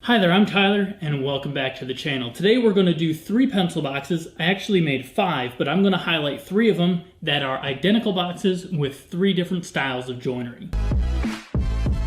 Hi there, I'm Tyler, and welcome back to the channel. Today we're going to do 3 pencil boxes. I actually made 5, but I'm going to highlight 3 of them that are identical boxes with 3 different styles of joinery.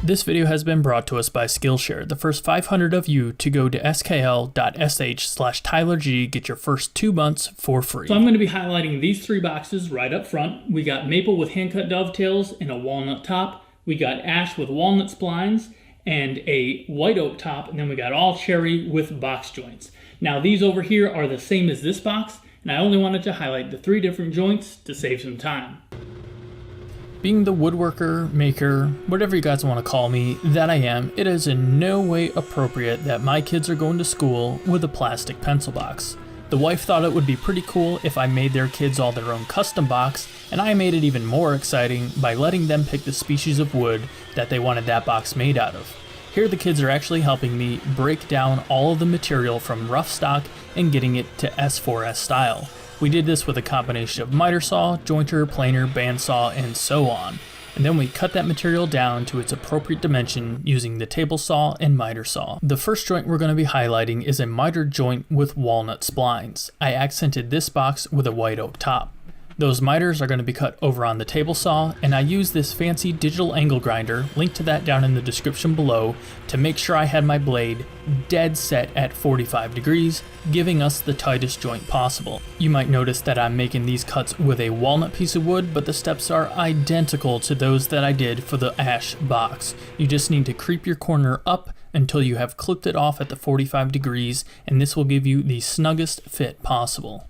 This video has been brought to us by Skillshare. The first 500 of you to go to skl.sh/TylerG get your first 2 months for free. So I'm going to be highlighting these 3 boxes right up front. We got maple with hand-cut dovetails and a walnut top. We got ash with walnut splines and a white oak top, and then we got all cherry with box joints. Now these over here are the same as this box, and I only wanted to highlight the 3 different joints to save some time. Being the woodworker, maker, whatever you guys want to call me, that I am, it is in no way appropriate that my kids are going to school with a plastic pencil box. The wife thought it would be pretty cool if I made their kids all their own custom box, and I made it even more exciting by letting them pick the species of wood that they wanted that box made out of. Here the kids are actually helping me break down all of the material from rough stock and getting it to S4S style. We did this with a combination of miter saw, jointer, planer, bandsaw, and so on. And then we cut that material down to its appropriate dimension using the table saw and miter saw. The first joint we're going to be highlighting is a miter joint with walnut splines. I accented this box with a white oak top. Those miters are going to be cut over on the table saw, and I used this fancy digital angle grinder, link to that down in the description below, to make sure I had my blade dead set at 45 degrees, giving us the tightest joint possible. You might notice that I'm making these cuts with a walnut piece of wood, but the steps are identical to those that I did for the ash box. You just need to creep your corner up until you have clipped it off at the 45 degrees, and this will give you the snuggest fit possible.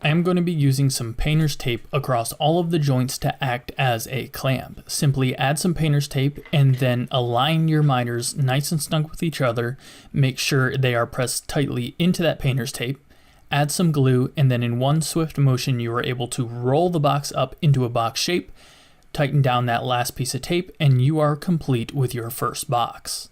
I am going to be using some painter's tape across all of the joints to act as a clamp. Simply add some painter's tape and then align your miters nice and snug with each other. Make sure they are pressed tightly into that painter's tape. Add some glue, and then in one swift motion you are able to roll the box up into a box shape. Tighten down that last piece of tape and you are complete with your first box.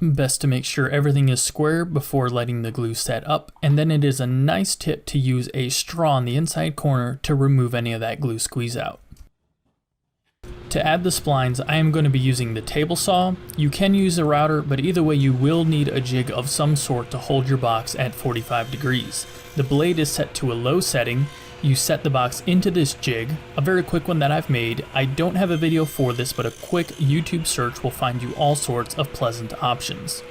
Best to make sure everything is square before letting the glue set up, and then it is a nice tip to use a straw in the inside corner to remove any of that glue squeeze out. To add the splines, I am going to be using the table saw. You can use a router, but either way you will need a jig of some sort to hold your box at 45 degrees. The blade is set to a low setting. You set the box into this jig, a very quick one that I've made. I don't have a video for this, but a quick YouTube search will find you all sorts of pleasant options.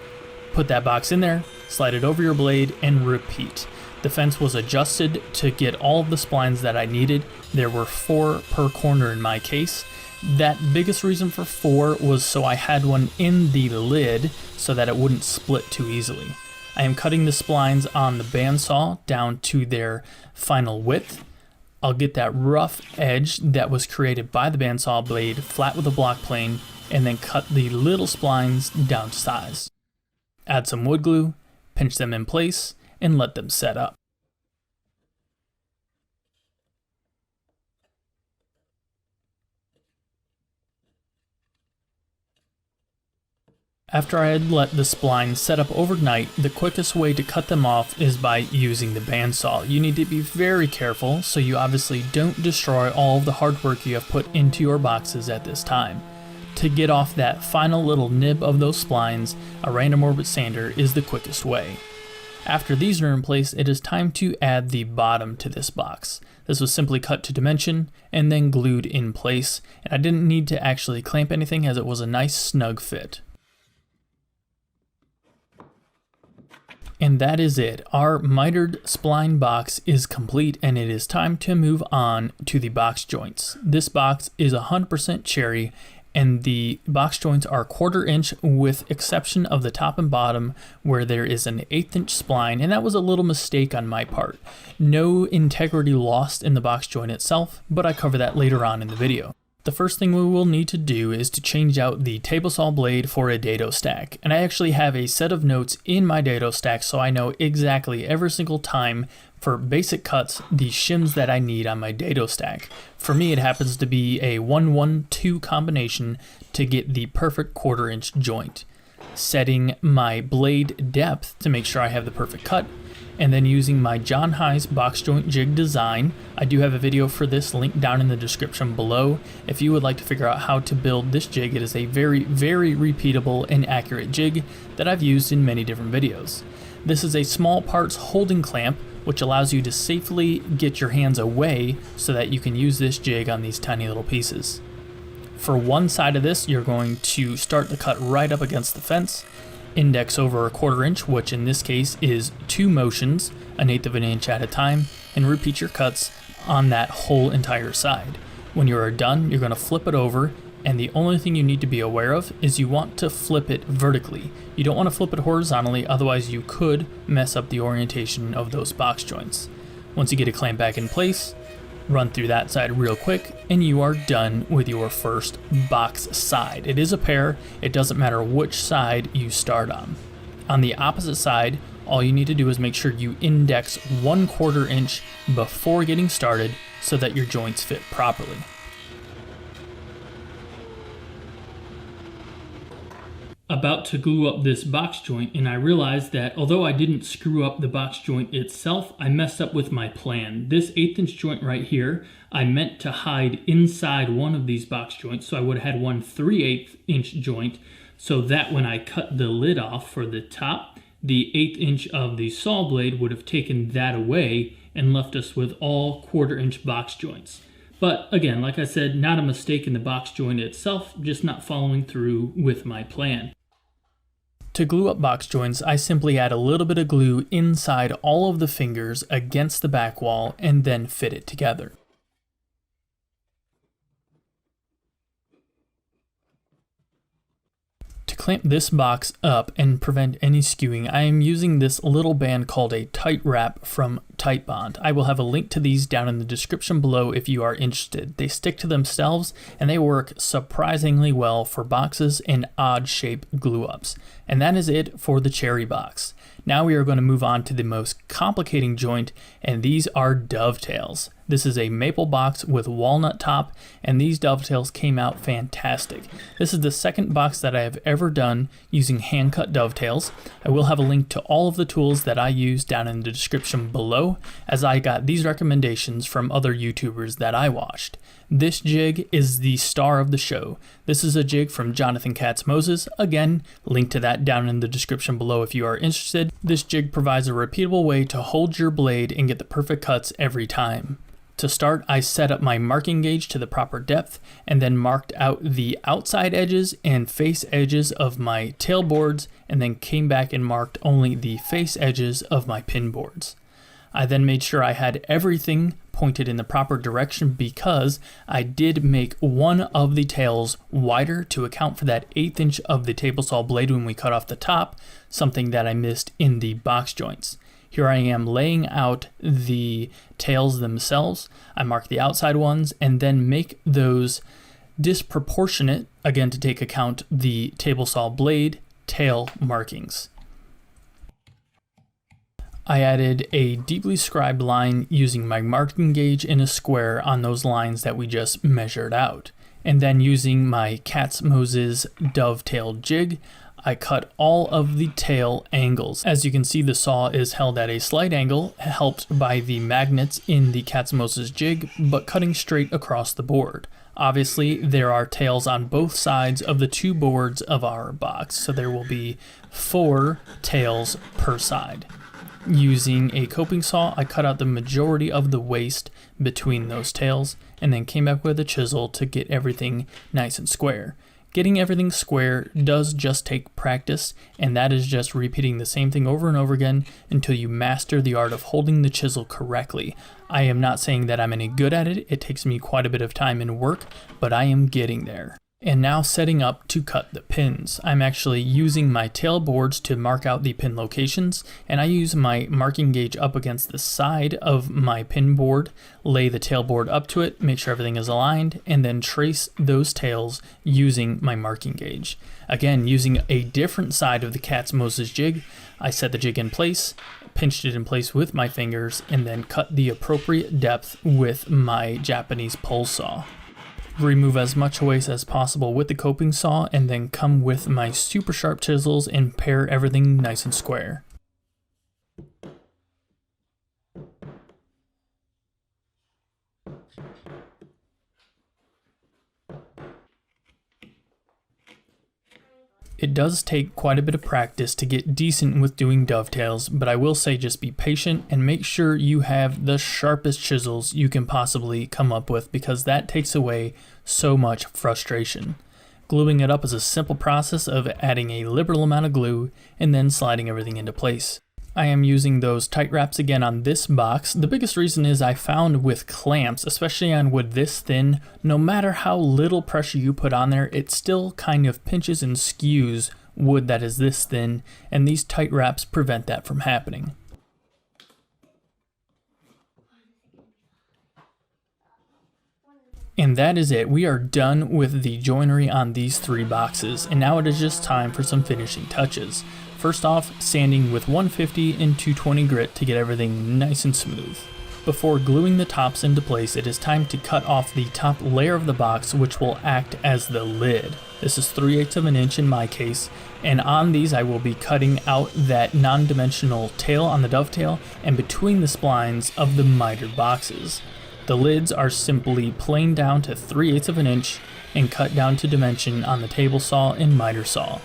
Put that box in there, slide it over your blade, and repeat. The fence was adjusted to get all of the splines that I needed. There were 4 per corner in my case. That biggest reason for 4 was so I had one in the lid so that it wouldn't split too easily. I am cutting the splines on the bandsaw down to their final width. I'll get that rough edge that was created by the bandsaw blade flat with a block plane, and then cut the little splines down to size. Add some wood glue, pinch them in place, and let them set up. After I had let the splines set up overnight, the quickest way to cut them off is by using the bandsaw. You need to be very careful so you obviously don't destroy all of the hard work you have put into your boxes at this time. To get off that final little nib of those splines, a random orbit sander is the quickest way. After these are in place, it is time to add the bottom to this box. This was simply cut to dimension and then glued in place, and I didn't need to actually clamp anything as it was a nice snug fit. And that is it. Our mitered spline box is complete, and it is time to move on to the box joints. This box is 100% cherry, and the box joints are 1/4 inch with exception of the top and bottom where there is an 1/8 inch spline, and that was a little mistake on my part. No integrity lost in the box joint itself, but I cover that later on in the video. The first thing we will need to do is to change out the table saw blade for a dado stack. And I actually have a set of notes in my dado stack so I know exactly every single time for basic cuts the shims that I need on my dado stack. For me it happens to be a 1-1-2 combination to get the perfect 1/4 inch joint. setting my blade depth to make sure I have the perfect cut, and then using my John High's box joint jig design. I do have a video for this linked down in the description below. If you would like to figure out how to build this jig, it is a very, very repeatable and accurate jig that I've used in many different videos. This is a small parts holding clamp, which allows you to safely get your hands away so that you can use this jig on these tiny little pieces. For one side of this, you're going to start the cut right up against the fence, index over 1/4 inch, which in this case is 2 motions, 1/8 of an inch at a time, and repeat your cuts on that whole entire side. When you are done, you're going to flip it over, and the only thing you need to be aware of is you want to flip it vertically. You don't want to flip it horizontally, otherwise you could mess up the orientation of those box joints. Once you get a clamp back in place, run through that side real quick, and you are done with your first box side. It is a pair, it doesn't matter which side you start on. On the opposite side, all you need to do is make sure you index 1/4 inch before getting started so that your joints fit properly. About to glue up this box joint, and I realized that although I didn't screw up the box joint itself, I messed up with my plan. This 1/8 inch joint right here, I meant to hide inside one of these box joints, so I would have had one 3/8 inch joint, so that when I cut the lid off for the top, the 1/8 inch of the saw blade would have taken that away and left us with all 1/4 inch box joints. But again, like I said, not a mistake in the box joint itself, just not following through with my plan. To glue up box joints, I simply add a little bit of glue inside all of the fingers against the back wall and then fit it together. To clamp this box up and prevent any skewing, I am using this little band called a tight wrap from Titebond. I will have a link to these down in the description below if you are interested. They stick to themselves and they work surprisingly well for boxes and odd shape glue ups. And that is it for the cherry box. Now we are going to move on to the most complicating joint, and these are dovetails. This is a maple box with walnut top, and these dovetails came out fantastic. This is the second box that I have ever done using hand-cut dovetails. I will have a link to all of the tools that I use down in the description below, as I got these recommendations from other YouTubers that I watched. This jig is the star of the show. This is a jig from Jonathan Katz-Moses. Again, link to that down in the description below if you are interested. This jig provides a repeatable way to hold your blade and get the perfect cuts every time. To start, I set up my marking gauge to the proper depth and then marked out the outside edges and face edges of my tail boards, and then came back and marked only the face edges of my pin boards. I then made sure I had everything pointed in the proper direction because I did make one of the tails wider to account for that 1/8 inch of the table saw blade when we cut off the top, something that I missed in the box joints. Here I am laying out the tails themselves. I mark the outside ones and then make those disproportionate, again to take account the table saw blade tail markings. I added a deeply scribed line using my marking gauge in a square on those lines that we just measured out. And then using my katz-moses dovetail jig, I cut all of the tail angles. As you can see, the saw is held at a slight angle, helped by the magnets in the katz-moses jig, but cutting straight across the board. Obviously, there are tails on both sides of the 2 boards of our box, so there will be 4 tails per side. Using a coping saw, I cut out the majority of the waste between those tails and then came back with a chisel to get everything nice and square. Getting everything square does just take practice, and that is just repeating the same thing over and over again until you master the art of holding the chisel correctly. I am not saying that I'm any good at it. It takes me quite a bit of time and work, but I am getting there. And now setting up to cut the pins. I'm actually using my tail boards to mark out the pin locations, and I use my marking gauge up against the side of my pin board, lay the tail board up to it, make sure everything is aligned, and then trace those tails using my marking gauge. Again, using a different side of the katz-moses jig, I set the jig in place, pinched it in place with my fingers, and then cut the appropriate depth with my Japanese pole saw. remove as much waste as possible with the coping saw, and then come with my super sharp chisels and pare everything nice and square. It does take quite a bit of practice to get decent with doing dovetails, but I will say just be patient and make sure you have the sharpest chisels you can possibly come up with, because that takes away so much frustration. Gluing it up is a simple process of adding a liberal amount of glue and then sliding everything into place. I am using those tight wraps again on this box. The biggest reason is I found with clamps, especially on wood this thin, no matter how little pressure you put on there, it still kind of pinches and skews wood that is this thin, and these tight wraps prevent that from happening. And that is it. We are done with the joinery on these 3 boxes, and now it is just time for some finishing touches. First off, sanding with 150 and 220 grit to get everything nice and smooth. Before gluing the tops into place, it is time to cut off the top layer of the box, which will act as the lid. This is 3/8 of an inch in my case, and on these I will be cutting out that non-dimensional tail on the dovetail and between the splines of the mitered boxes. The lids are simply planed down to 3/8 of an inch and cut down to dimension on the table saw and miter saw.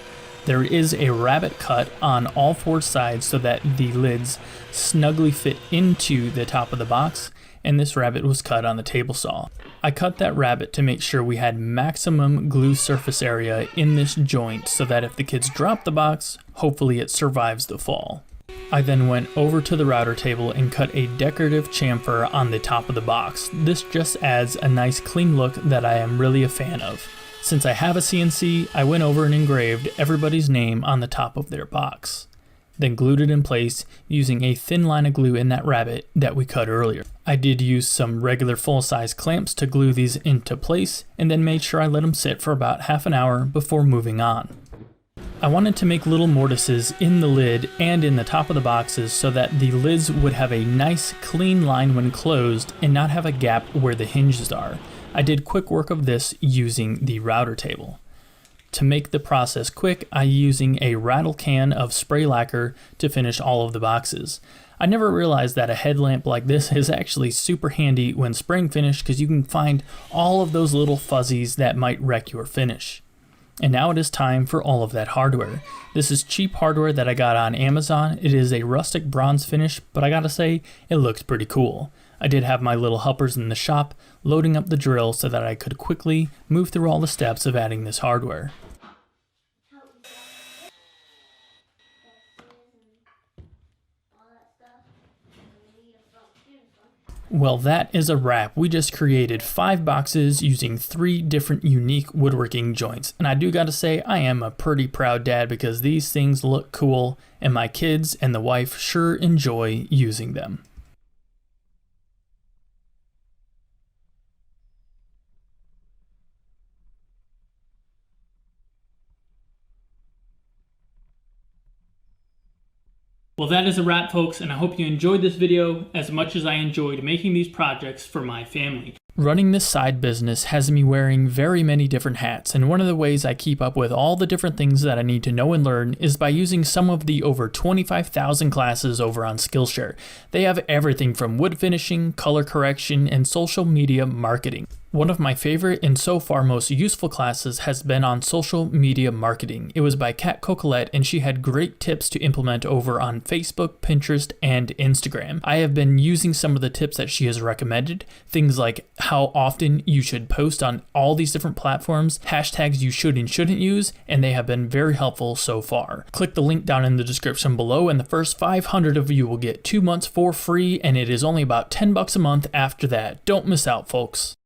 There is a rabbet cut on all 4 sides so that the lids snugly fit into the top of the box, and this rabbet was cut on the table saw. I cut that rabbet to make sure we had maximum glue surface area in this joint so that if the kids drop the box, hopefully it survives the fall. I then went over to the router table and cut a decorative chamfer on the top of the box. This just adds a nice clean look that I am really a fan of. Since I have a CNC, I went over and engraved everybody's name on the top of their box, then glued it in place using a thin line of glue in that rabbet that we cut earlier. I did use some regular full-size clamps to glue these into place, and then made sure I let them sit for about half an hour before moving on. I wanted to make little mortises in the lid and in the top of the boxes so that the lids would have a nice clean line when closed and not have a gap where the hinges are. I did quick work of this using the router table. To make the process quick, I'm using a rattle can of spray lacquer to finish all of the boxes. I never realized that a headlamp like this is actually super handy when spraying finish, because you can find all of those little fuzzies that might wreck your finish. And now it is time for all of that hardware. This is cheap hardware that I got on Amazon. It is a rustic bronze finish, but I gotta say, it looks pretty cool. I did have my little helpers in the shop loading up the drill so that I could quickly move through all the steps of adding this hardware. Well, that is a wrap. We just created 5 boxes using 3 different unique woodworking joints. And I do gotta say, I am a pretty proud dad because these things look cool and my kids and the wife sure enjoy using them. Well, that is a wrap, folks, and I hope you enjoyed this video as much as I enjoyed making these projects for my family. Running this side business has me wearing very many different hats, and one of the ways I keep up with all the different things that I need to know and learn is by using some of the over 25,000 classes over on Skillshare. They have everything from wood finishing, color correction, and social media marketing. One of my favorite and so far most useful classes has been on social media marketing. It was by Kat Cocolette, and she had great tips to implement over on Facebook, Pinterest, and Instagram. I have been using some of the tips that she has recommended, things like how often you should post on all these different platforms, hashtags you should and shouldn't use, and they have been very helpful so far. Click the link down in the description below, and the first 500 of you will get 2 months for free, and it is only about $10 a month after that. Don't miss out, folks.